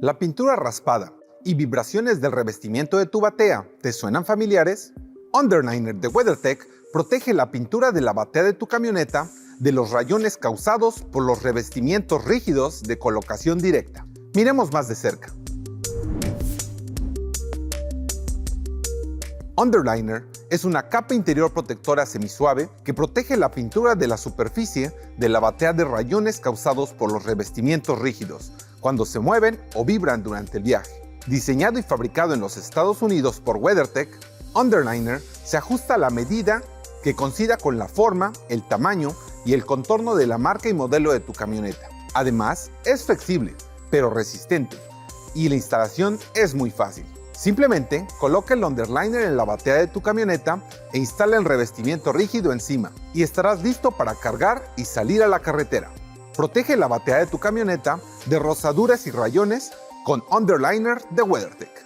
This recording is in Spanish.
¿La pintura raspada y vibraciones del revestimiento de tu batea te suenan familiares? Underliner de WeatherTech protege la pintura de la batea de tu camioneta de los rayones causados por los revestimientos rígidos de colocación directa. Miremos más de cerca. Underliner es una capa interior protectora semisuave que protege la pintura de la superficie de la batea de rayones causados por los revestimientos rígidos cuando se mueven o vibran durante el viaje. Diseñado y fabricado en los Estados Unidos por WeatherTech, Underliner se ajusta a la medida que coincida con la forma, el tamaño y el contorno de la marca y modelo de tu camioneta. Además, es flexible, pero resistente, y la instalación es muy fácil. Simplemente coloca el underliner en la batea de tu camioneta e instala el revestimiento rígido encima y estarás listo para cargar y salir a la carretera. Protege la batea de tu camioneta de rozaduras y rayones con Underliner de WeatherTech.